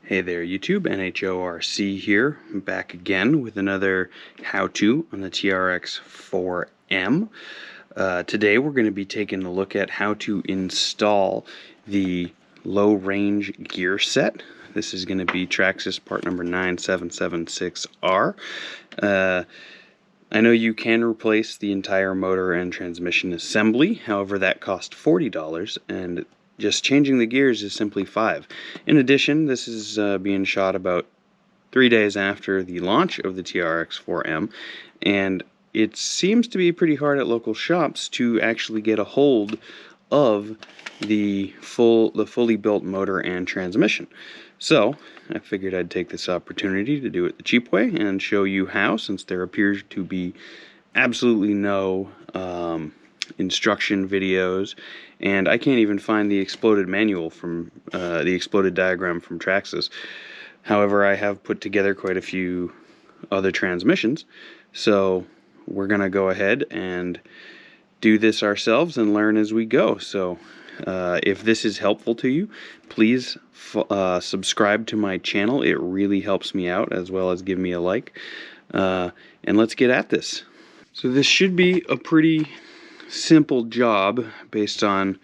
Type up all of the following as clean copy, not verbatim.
Hey there YouTube, NHORC here, back again with another how-to on the TRX4M. Today we're going to be taking a look at how to install the low-range gear set. This is going to be Traxxas part number 9776R. I know you can replace the entire motor and transmission assembly, however that costs $40, and just changing the gears is simply $5. In addition, this is being shot about 3 days after the launch of the TRX4M, and it seems to be pretty hard at local shops to actually get a hold of the fully built motor and transmission. So I figured I'd take this opportunity to do it the cheap way and show you how, since there appears to be absolutely no instruction videos, and I can't even find the exploded manual from the exploded diagram from Traxxas. However, I have put together quite a few other transmissions, so we're gonna go ahead and do this ourselves and learn as we go. So if this is helpful to you, please subscribe to my channel. It really helps me out, as well as give me a like, and let's get at this. So this should be a pretty simple job based on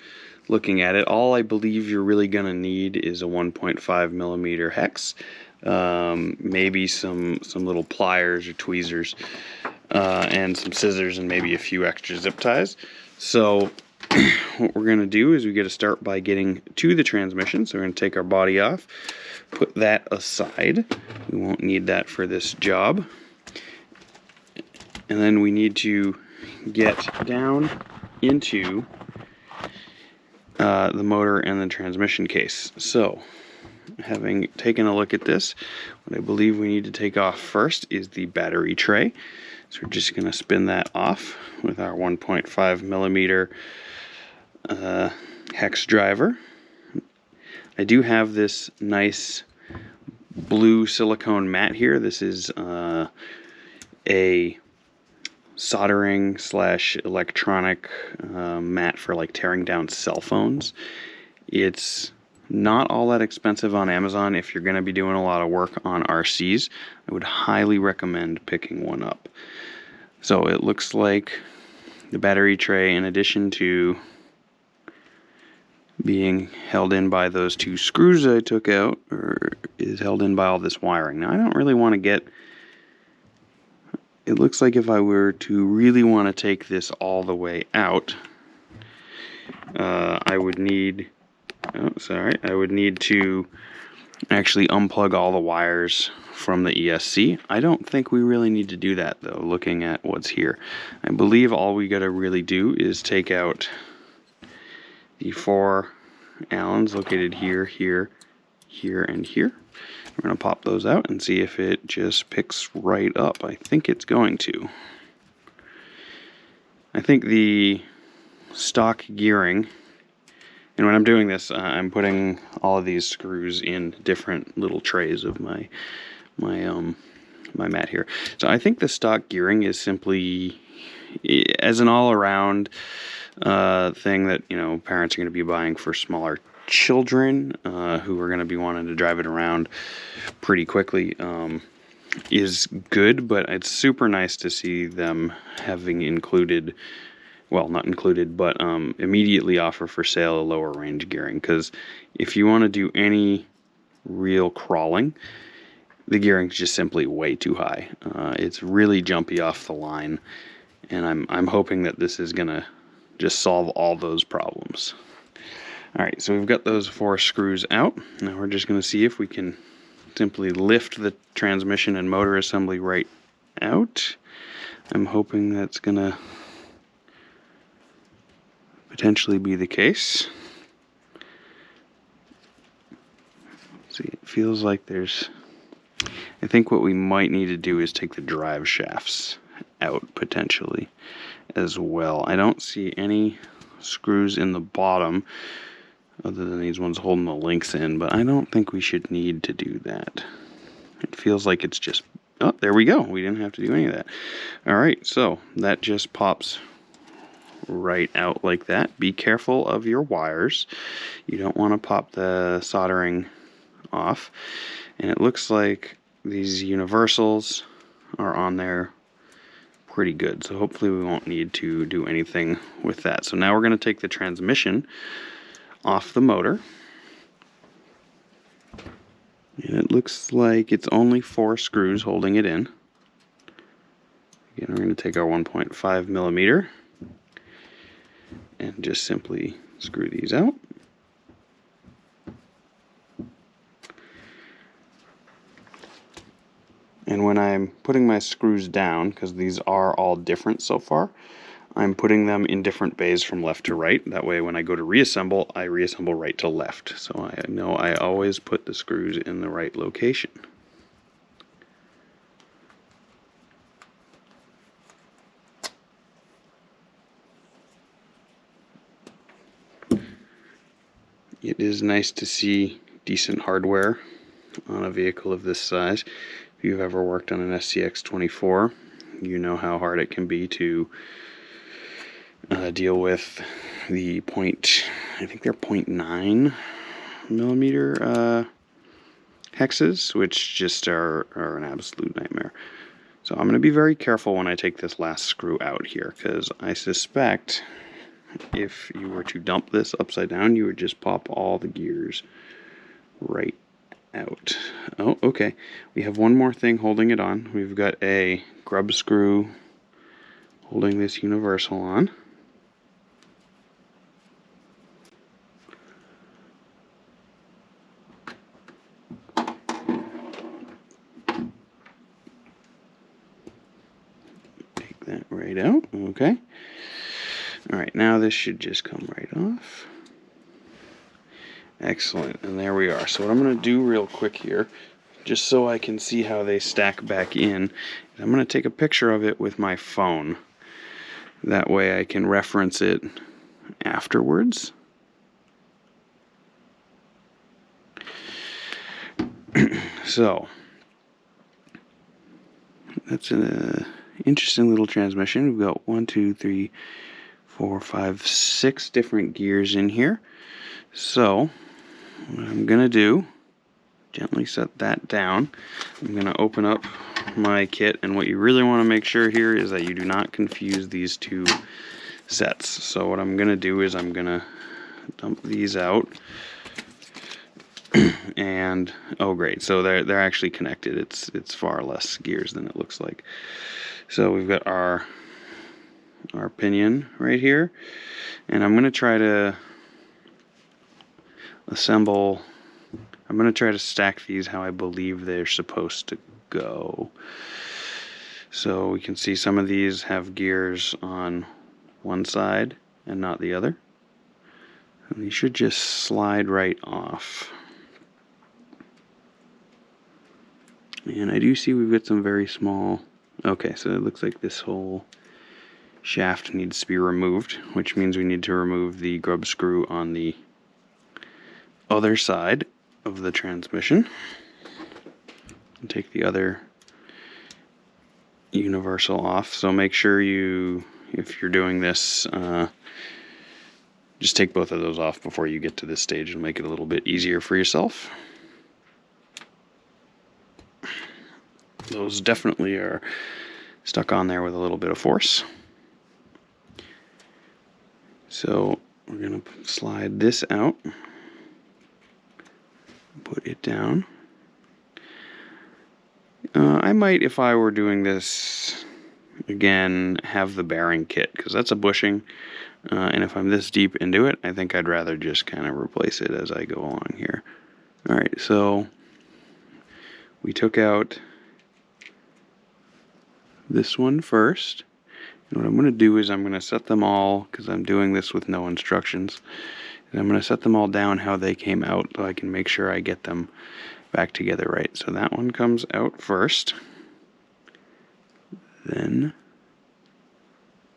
looking at it. All I believe you're really going to need is a 1.5 millimeter hex, maybe some little pliers or tweezers, and some scissors, and maybe a few extra zip ties. So what we're going to do is we get to start by getting to the transmission. So we're going to take our body off, put that aside. We won't need that for this job. And then we need to get down into the motor and the transmission case. So, having taken a look at this, what I believe we need to take off first is the battery tray. So we're just going to spin that off with our 1.5 millimeter hex driver. I do have this nice blue silicone mat here. This is a soldering / electronic mat for like tearing down cell phones. It's not all that expensive on Amazon. If you're going to be doing a lot of work on RCs, I would highly recommend picking one up. So it looks like the battery tray, in addition to being held in by those two screws I took out, is held in by all this wiring. Now I don't really want to get... It looks like if I were to really want to take this all the way out, I would need to actually unplug all the wires from the ESC. I don't think we really need to do that, though, looking at what's here. I believe all we gotta really do is take out the 4 Allens located here, here, here, and here. We're going to pop those out and see if it just picks right up. I think it's going to. I think the stock gearing, and when I'm doing this, I'm putting all of these screws in different little trays of my mat here. So I think the stock gearing is simply as an all-around thing that, you know, parents are going to be buying for smaller children who are going to be wanting to drive it around pretty quickly, is good, but it's super nice to see them having included, well, not included, but immediately offer for sale a lower range gearing, because if you want to do any real crawling, the gearing's just simply way too high. It's really jumpy off the line, and I'm hoping that this is going to just solve all those problems. Alright, so we've got those 4 screws out. Now we're just going to see if we can simply lift the transmission and motor assembly right out. I'm hoping that's going to potentially be the case. Let's see, it feels like there's... I think what we might need to do is take the drive shafts out potentially as well. I don't see any screws in the bottom other than these ones holding the links in, but I don't think we should need to do that. It feels like it's just... Oh, there we go. We didn't have to do any of that. Alright, so that just pops right out like that. Be careful of your wires. You don't want to pop the soldering off. And it looks like these universals are on there pretty good. So hopefully we won't need to do anything with that. So now we're going to take the transmission off the motor. And it looks like it's only 4 screws holding it in. Again, we're going to take our 1.5 millimeter and just simply screw these out. And when I'm putting my screws down, because these are all different so far, I'm putting them in different bays from left to right. That way when I go to reassemble, I reassemble right to left. So I know I always put the screws in the right location. It is nice to see decent hardware on a vehicle of this size. If you've ever worked on an SCX24, you know how hard it can be to deal with the I think they're 0.9 millimeter hexes, which just are an absolute nightmare. So I'm going to be very careful when I take this last screw out here, because I suspect if you were to dump this upside down, you would just pop all the gears right out. Oh, okay. We have one more thing holding it on. We've got a grub screw holding this universal on. Take that right out. Okay. Alright, now this should just come right off. Excellent, and there we are. So what I'm going to do real quick here, just so I can see how they stack back in, I'm going to take a picture of it with my phone. That way I can reference it afterwards. So, that's an interesting little transmission. We've got 6 different gears in here. So what I'm gonna do, gently set that down. I'm gonna open up my kit, and what you really want to make sure here is that you do not confuse these two sets. So what I'm gonna do is I'm gonna dump these out. And oh great, so they're actually connected. It's far less gears than it looks like. So we've got our pinion right here, and I'm going to try to assemble. I'm going to try to stack these how I believe they're supposed to go. So we can see some of these have gears on one side and not the other, and these should just slide right off. And I do see we've got some very small. Okay, so it looks like this whole shaft needs to be removed, which means we need to remove the grub screw on the other side of the transmission. And take the other universal off. So make sure if you're doing this, just take both of those off before you get to this stage and make it a little bit easier for yourself. Those definitely are stuck on there with a little bit of force. So we're going to slide this out, put it down. I might, if I were doing this again, have the bearing kit, because that's a bushing, and if I'm this deep into it, I think I'd rather just kind of replace it as I go along here. Alright, so we took out this one first. And what I'm going to do is I'm going to set them all, because I'm doing this with no instructions, and I'm going to set them all down how they came out so I can make sure I get them back together right. So that one comes out first. Then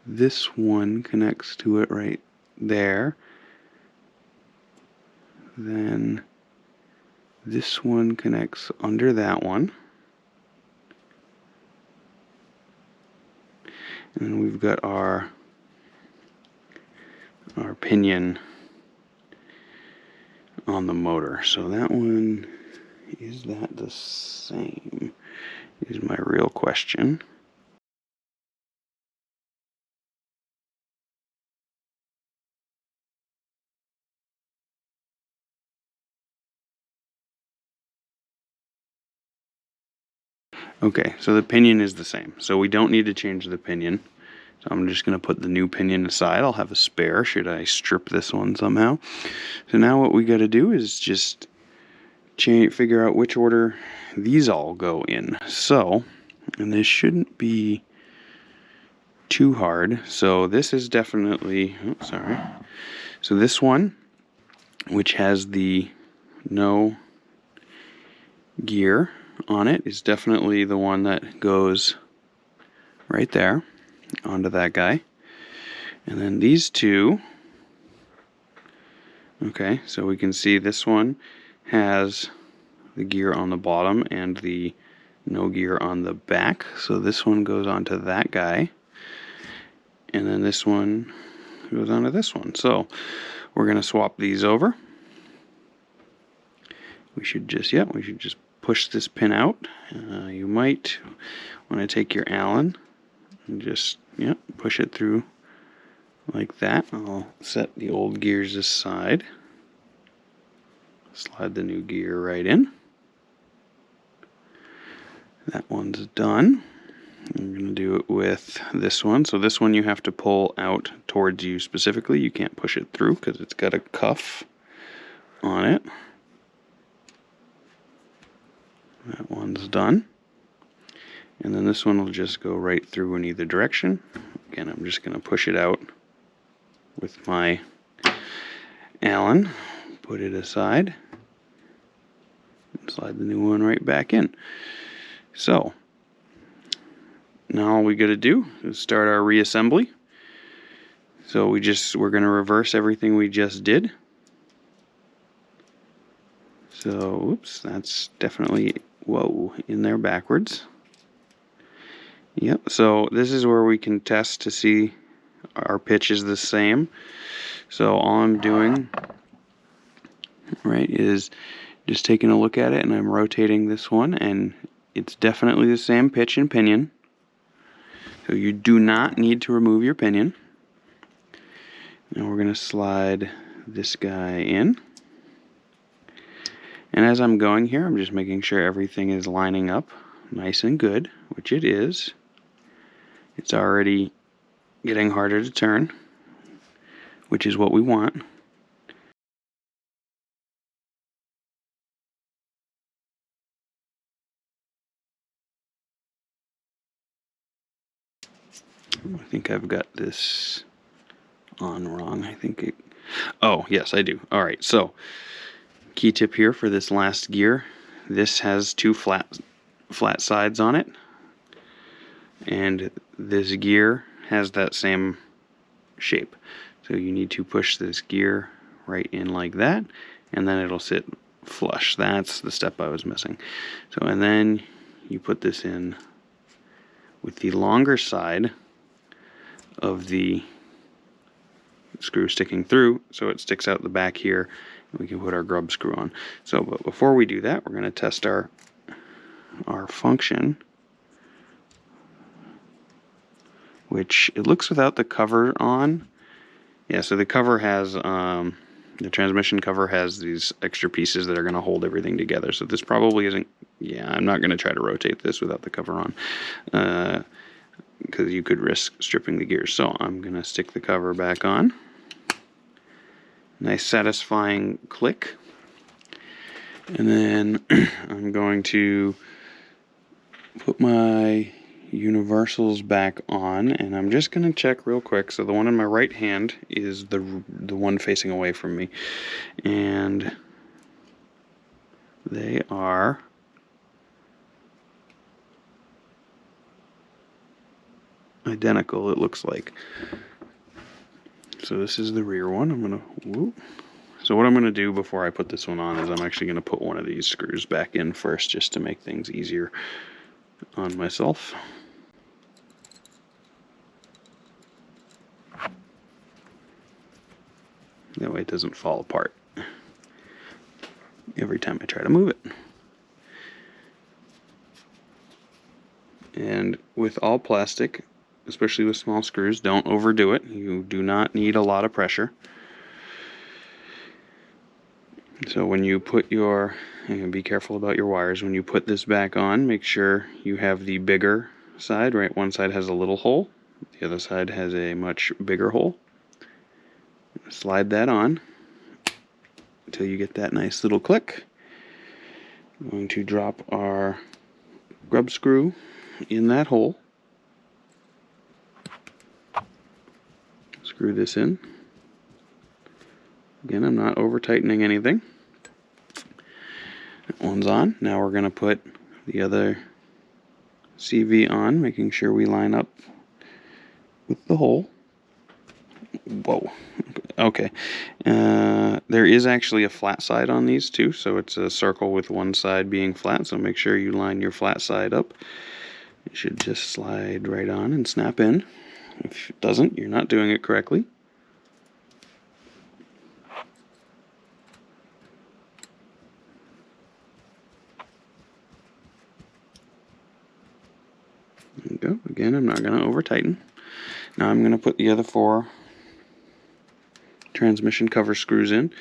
this one connects to it right there. Then this one connects under that one. And then we've got our pinion on the motor. So that one is that the same? Is my real question. Okay, so the pinion is the same. So we don't need to change the pinion. So I'm just going to put the new pinion aside. I'll have a spare should I strip this one somehow. So now what we got to do is just figure out which order these all go in. So, and this shouldn't be too hard. So this is definitely, oh, sorry. So this one, which has the no gear on it, is definitely the one that goes right there onto that guy. And then these two, okay, so we can see this one has the gear on the bottom and the no gear on the back. So this one goes onto that guy. And then this one goes onto this one. So we're going to swap these over. We should just push this pin out. You might want to take your Allen and just, push it through like that. I'll set the old gears aside. Slide the new gear right in. That one's done. I'm going to do it with this one. So this one you have to pull out towards you specifically. You can't push it through because it's got a cuff on it. That one's done. And then this one will just go right through in either direction. Again, I'm just going to push it out with my Allen. Put it aside. And slide the new one right back in. So now all we got to do is start our reassembly. So we're going to reverse everything we just did. So, oops, that's definitely, in there backwards. Yep, so this is where we can test to see our pitch is the same. So all I'm doing, right, is just taking a look at it, and I'm rotating this one, and it's definitely the same pitch and pinion. So you do not need to remove your pinion. And we're going to slide this guy in. And as I'm going here, I'm just making sure everything is lining up nice and good, which it is. It's already getting harder to turn, which is what we want. I think I've got this on wrong. I think it... Oh, yes, I do. All right, so key tip here for this last gear. This has two flat sides on it. And this gear has that same shape. So you need to push this gear right in like that, and then it'll sit flush. That's the step I was missing. So, and then you put this in with the longer side of the screw sticking through, so it sticks out the back here, and we can put our grub screw on. So, but before we do that, we're going to test our function, which it looks without the cover on. Yeah, so the cover has, the transmission cover has these extra pieces that are going to hold everything together. So this probably isn't, yeah, I'm not going to try to rotate this without the cover on, because you could risk stripping the gears. So I'm going to stick the cover back on. Nice satisfying click. And then I'm going to put my universals back on, and I'm just going to check real quick. So the one in my right hand is the one facing away from me, and they are identical, it looks like. So this is the rear one. I'm going to, so what I'm going to do before I put this one on is I'm actually going to put one of these screws back in first, just to make things easier on myself. That way it doesn't fall apart every time I try to move it. And with all plastic, especially with small screws, don't overdo it. You do not need a lot of pressure. So when you put your, and be careful about your wires, when you put this back on, make sure you have the bigger side, right? One side has a little hole, the other side has a much bigger hole. Slide that on until you get that nice little click. I'm going to drop our grub screw in that hole. Screw this in. Again, I'm not over tightening anything. That one's on. Now we're going to put the other CV on, making sure we line up with the hole. Whoa. Okay. There is actually a flat side on these too, so it's a circle with one side being flat, so make sure you line your flat side up. It should just slide right on and snap in. If it doesn't, you're not doing it correctly. There you go. Again, I'm not going to over tighten. Now I'm going to put the other 4 transmission cover screws in.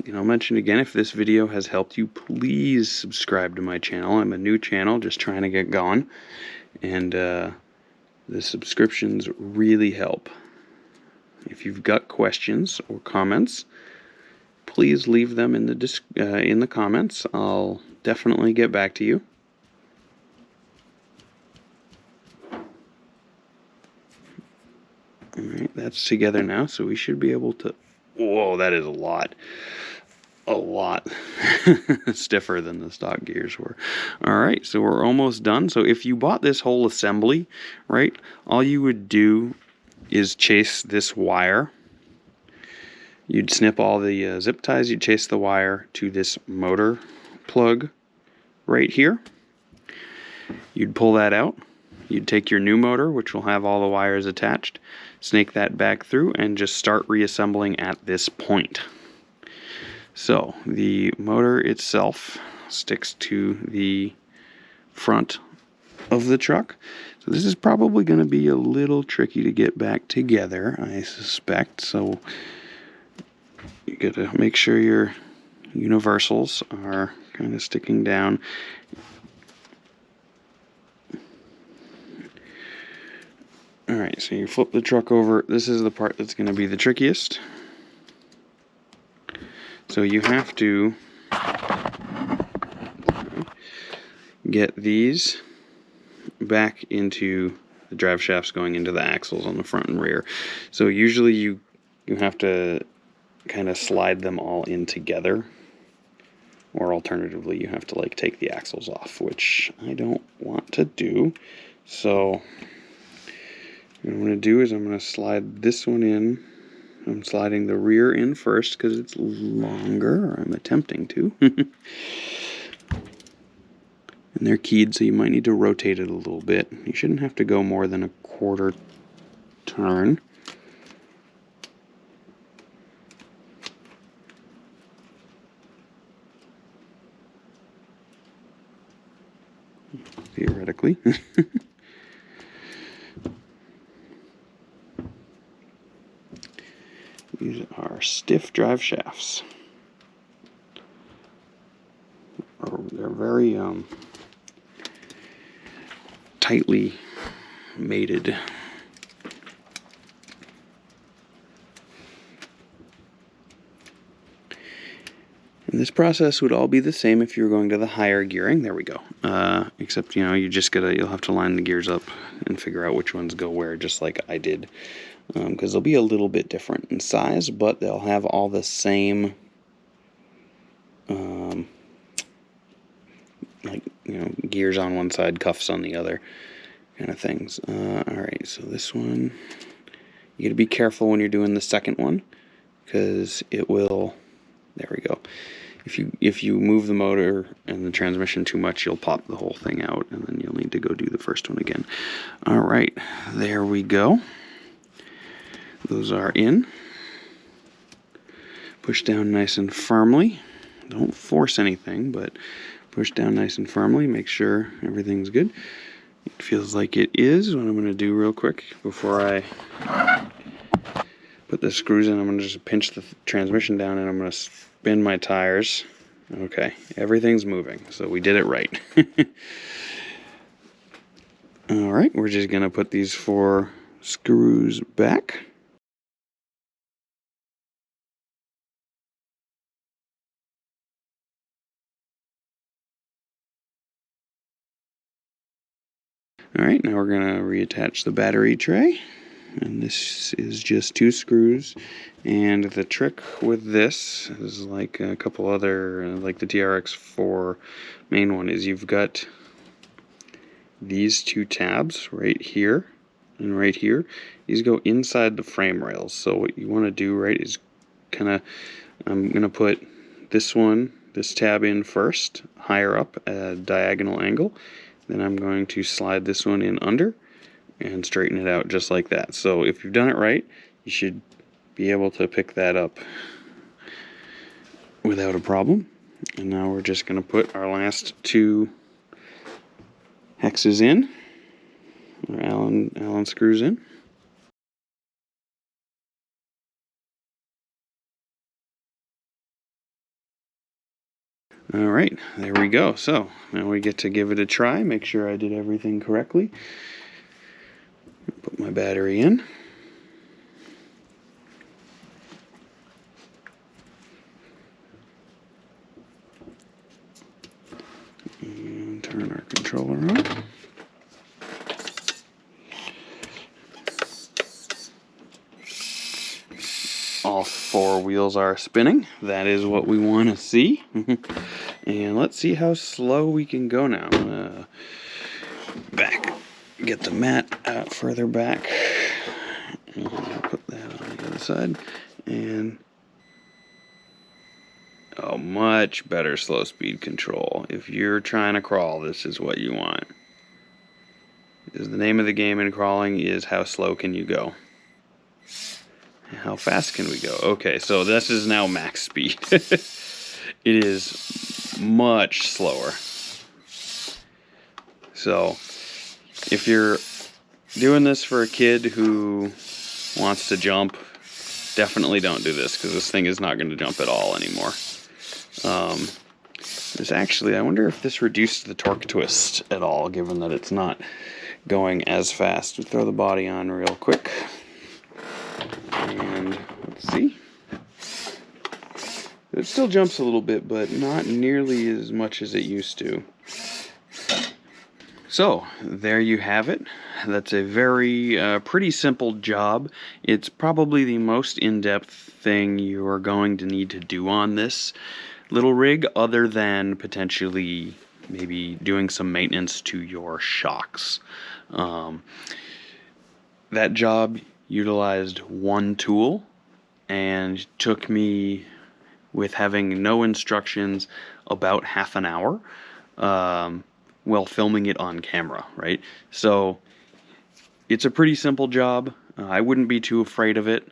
And I'll mention again, if this video has helped you, please subscribe to my channel. I'm a new channel, just trying to get going, and the subscriptions really help. If you've got questions or comments, please leave them in the comments. I'll definitely get back to you. Alright, that's together now, so we should be able to... Whoa, that is a lot stiffer than the stock gears were. Alright, so we're almost done. So if you bought this whole assembly, right, all you would do is chase this wire. You'd snip all the zip ties, you'd chase the wire to this motor plug right here. You'd pull that out. You'd take your new motor, which will have all the wires attached, snake that back through, and just start reassembling at this point. So the motor itself sticks to the front of the truck. So this is probably going to be a little tricky to get back together, I suspect. So you got to make sure your universals are kind of sticking down. Alright, so you flip the truck over. This is the part that's going to be the trickiest. So you have to get these back into the drive shafts going into the axles on the front and rear. So usually you have to kind of slide them all in together, or alternatively you have to like take the axles off, which I don't want to do. So what I'm going to do is I'm going to slide this one in. I'm sliding the rear in first because it's longer, or I'm attempting to. And they're keyed, so you might need to rotate it a little bit. You shouldn't have to go more than a quarter turn. Theoretically. These are stiff drive shafts. They're very tightly mated. And this process would all be the same if you were going to the higher gearing. There we go. Except, you know, you'll have to line the gears up and figure out which ones go where, just like I did. Because they'll be a little bit different in size, but they'll have all the same, like, you know, gears on one side, cuffs on the other, kind of things. Alright, so this one, you gotta be careful when you're doing the second one, because it will, there we go. If you move the motor and the transmission too much, you'll pop the whole thing out, and then you'll need to go do the first one again. Alright, there we go. Those are in. Push down nice and firmly. Don't force anything, but push down nice and firmly. Make sure everything's good. It feels like it is. What I'm going to do real quick before I put the screws in, I'm going to just pinch the transmission down and I'm going to spin my tires. Okay, everything's moving, so we did it right. Alright, we're just going to put these 4 screws back. Alright, now we're going to reattach the battery tray. And this is just 2 screws. And the trick with this is like a couple other, like the TRX4 main one, is you've got these 2 tabs right here and right here. These go inside the frame rails. So what you want to do, right, is kind of, I'm going to put this tab in first, higher up at a diagonal angle. Then I'm going to slide this one in under and straighten it out just like that. So if you've done it right, you should be able to pick that up without a problem. And now we're just going to put our last 2 hexes in, or Allen screws in. Alright, there we go. So now we get to give it a try, make sure I did everything correctly. Put my battery in. And turn our controller on. All 4 wheels are spinning. That is what we want to see. And let's see how slow we can go now. I'm gonna get the mat out further back. And put that on the other side. And oh, much better slow speed control. If you're trying to crawl, this is what you want. Because the name of the game in crawling is how slow can you go. How fast can we go? Okay, so this is now max speed. It is much slower. So, if you're doing this for a kid who wants to jump, definitely don't do this, because this thing is not going to jump at all anymore. There's actually, I wonder if this reduced the torque twist at all, given that it's not going as fast. We'll throw the body on real quick. And let's see. It still jumps a little bit, but not nearly as much as it used to. So, there you have it. That's a very pretty simple job. It's probably the most in-depth thing you are going to need to do on this little rig, other than potentially maybe doing some maintenance to your shocks. That job utilized 1 tool and took me, with having no instructions, about half an hour while filming it on camera, right? So it's a pretty simple job. I wouldn't be too afraid of it,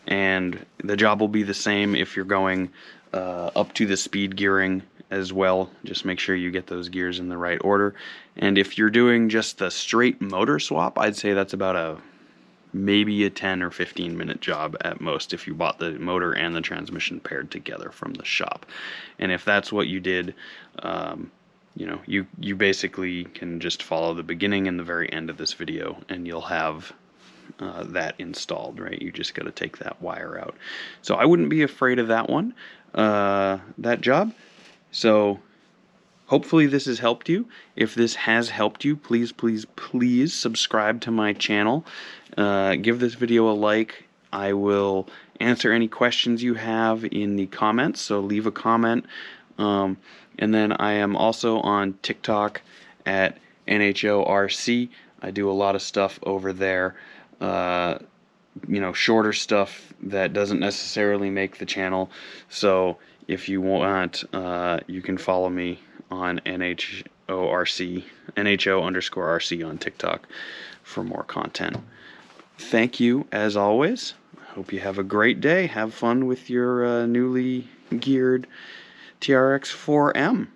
and the job will be the same if you're going up to the speed gearing as well. Just make sure you get those gears in the right order. And if you're doing just the straight motor swap, I'd say that's about maybe a 10 or 15 minute job at most if you bought the motor and the transmission paired together from the shop. And if that's what you did, you know, you basically can just follow the beginning and the very end of this video and you'll have that installed, right? You just got to take that wire out. So I wouldn't be afraid of that one, that job. So hopefully this has helped you. If this has helped you, please, please, please subscribe to my channel. Give this video a like. I will answer any questions you have in the comments, so leave a comment. And then I am also on TikTok at NHORC. I do a lot of stuff over there. You know, shorter stuff that doesn't necessarily make the channel. So if you want, you can follow me on NHO_RC on TikTok for more content. Thank you, as always. hope you have a great day. Have fun with your newly geared TRX4M.